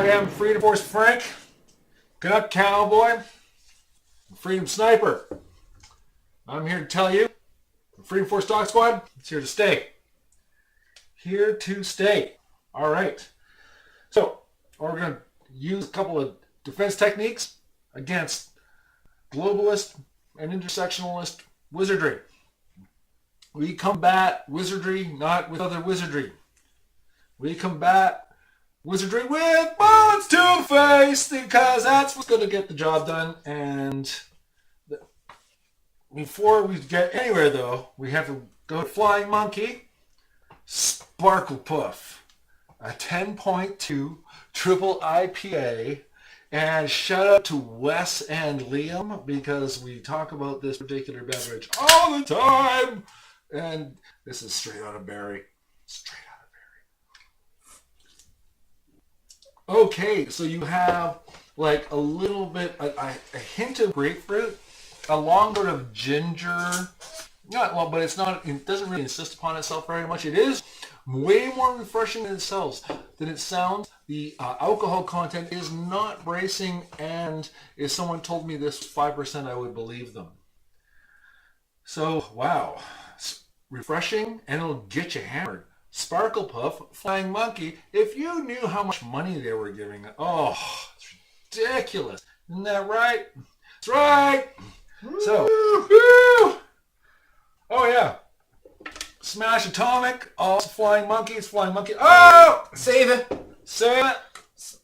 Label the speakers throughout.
Speaker 1: I am Freedom Force Frank, Canuck Cowboy, Freedom Sniper. I'm here to tell you, the Freedom Force Dog Squad is here to stay. Here to stay. All right. So, we're going to use a couple of defense techniques against globalist and intersectionalist wizardry. We combat wizardry not with other wizardry. We combat wizardry with bullets to the face, because that's what's going to get the job done. And before we get anywhere, though, we have to go to Flying Monkey, Sparkle Puff, a 10.2 triple IPA. And shout out to Wes and Liam, because we talk about this particular beverage all the time. And this is straight out of Barrie. Straight out of Barrie. Okay, so you have like a little bit, a hint of grapefruit, a long bit of ginger. Not well, but it's not. It doesn't really insist upon itself very much. It is way more refreshing than it sounds. The alcohol content is not bracing, and if someone told me this was 5%, I would believe them. So, wow. Refreshing, and it'll get you hammered. Sparkle Puff, Flying Monkey. If you knew how much money they were giving, oh, it's ridiculous. Isn't that right? That's right. So, woo! Oh yeah. Smash Atomic, also Flying Monkey, it's Flying Monkey. Oh!
Speaker 2: Save it.
Speaker 1: Save it.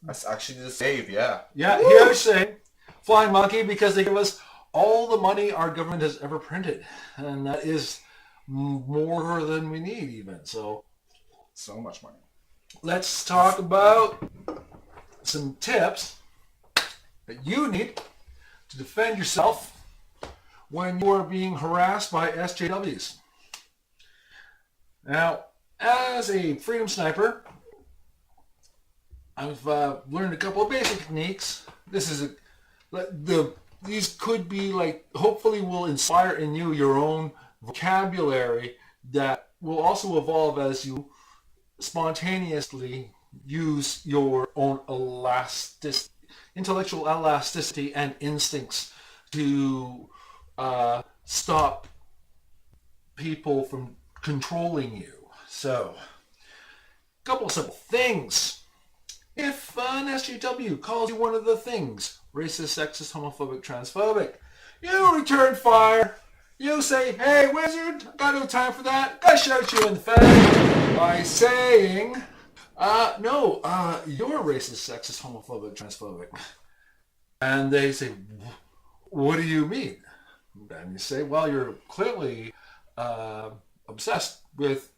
Speaker 2: That's actually the save, yeah.
Speaker 1: Yeah, here's saying Flying Monkey, because they give us all the money our government has ever printed. And that is more than we need even. So
Speaker 2: much money.
Speaker 1: let's talk about some tips that you need to defend yourself when you are being harassed by SJWs. Now, as a Freedom Sniper, I've learned a couple of basic techniques. These could be like, hopefully will inspire in you your own vocabulary that will also evolve as you spontaneously use your own intellectual elasticity and instincts to stop people from controlling you. So, a couple of simple things. If an SJW calls you one of the things, racist, sexist, homophobic, transphobic, you return fire. You say, hey, wizard, got no time for that. Gotta shout you in the face by saying, no, you're racist, sexist, homophobic, transphobic. And they say, what do you mean? And you say, well, you're clearly obsessed with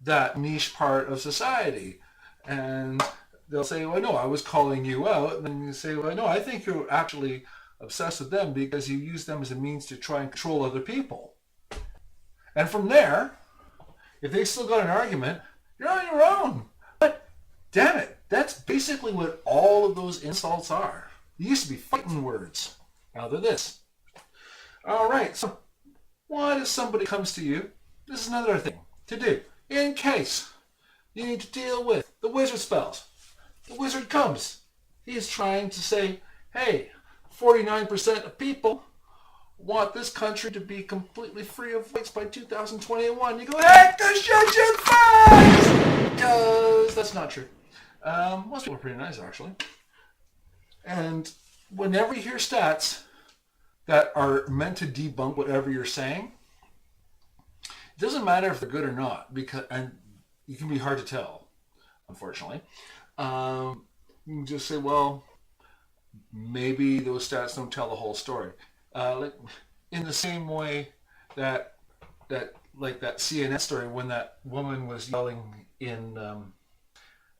Speaker 1: that niche part of society. And they'll say, well, no, I was calling you out. And then you say, well, no, I think you're actually obsessed with them because you use them as a means to try and control other people. And from there, if they still got an argument, you're on your own. But damn it, that's basically what all of those insults are. They used to be fighting words. Now they're this. All right, so what if somebody comes to you? This is another thing to do. In case you need to deal with the wizard spells. The wizard comes. He is trying to say, hey, 49% of people want this country to be completely free of whites by 2021. You go, hey, shut your face! Because that's not true. Most people are pretty nice, actually. And whenever you hear stats that are meant to debunk whatever you're saying, it doesn't matter if they're good or not, and it can be hard to tell, unfortunately. You can just say, well, maybe those stats don't tell the whole story. Like in the same way that CNN story when that woman was yelling in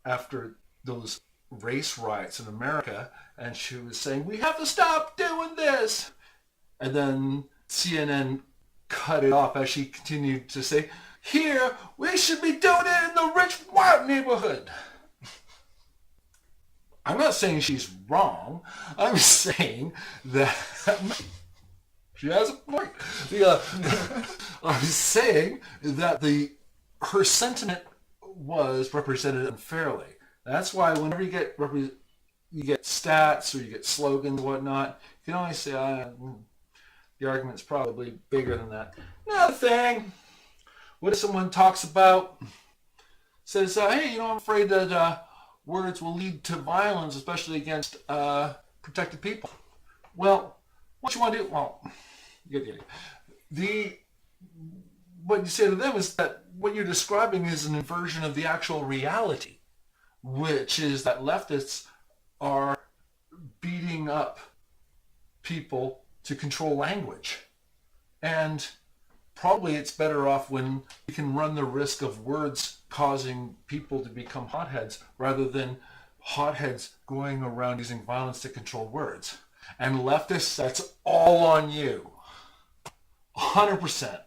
Speaker 1: after those race riots in America, and she was saying, we have to stop doing this. And then CNN cut it off as she continued to say, here, we should be doing it in the rich white neighborhood. I'm not saying she's wrong. I'm saying that she has a point. I'm saying that her sentiment was represented unfairly. That's why whenever you get you get stats or you get slogans and whatnot, you can always say, the argument's probably bigger than that. Another thing, what if someone talks about, says, hey, I'm afraid that words will lead to violence, especially against protected people. Well, what you want to do? Well, you get the idea. What you say to them is that what you're describing is an inversion of the actual reality, which is that leftists are beating up people to control language. And probably it's better off when you can run the risk of words causing people to become hotheads rather than hotheads going around using violence to control words. And leftists, that's all on you. 100%.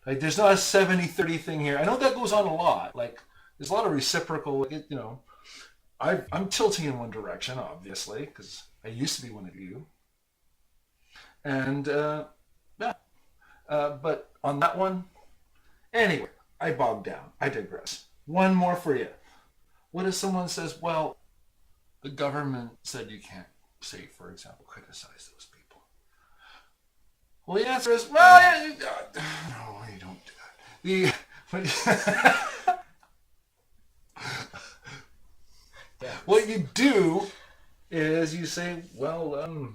Speaker 1: Like, there's not a 70-30 thing here. I know that goes on a lot. Like, there's a lot of reciprocal, I'm tilting in one direction, obviously, because I used to be one of you. And, but on that one, anyway, I bogged down. I digress. One more for you. What if someone says, well, the government said you can't, say, for example, criticize those people? Well, the answer is, well, no, you don't do that. What you do is you say, well,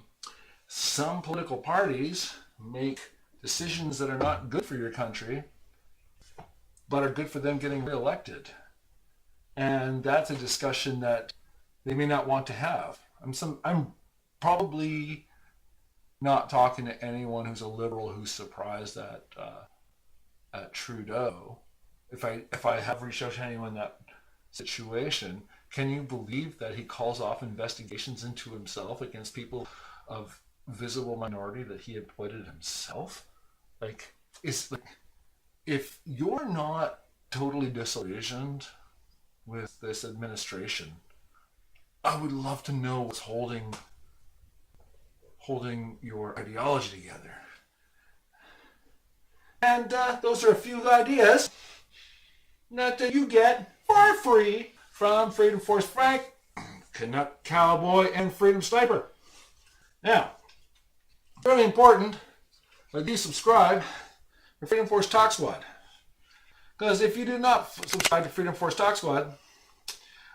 Speaker 1: some political parties make decisions that are not good for your country, but are good for them getting reelected. And that's a discussion that they may not want to have. I'm probably not talking to anyone who's a liberal who's surprised at Trudeau. If I have reached out to anyone in that situation, can you believe that he calls off investigations into himself against people of visible minority that he appointed himself? If you're not totally disillusioned with this administration, I would love to know what's holding your ideology together. And those are a few ideas that you get for free from Freedom Force Frank, Canuck Cowboy, and Freedom Sniper. Now, really important that you subscribe to Freedom Force Talk Squad. Because if you do not subscribe to Freedom Force Talk Squad,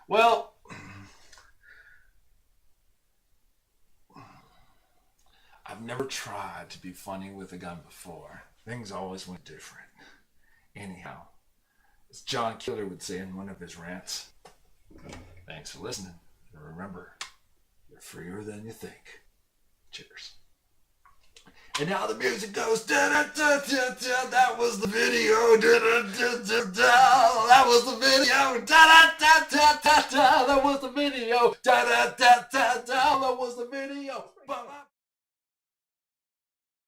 Speaker 1: well, I've never tried to be funny with a gun before. Things always went different. Anyhow, as John Killer would say in one of his rants, thanks for listening. And remember, you're freer than you think. Cheers. And now the music goes, da-da-da-da-da, that was the video, da-da-da-da-da, that was the video, da-da-da-da-da-da, that was the video, da-da-da-da-da, that was the video.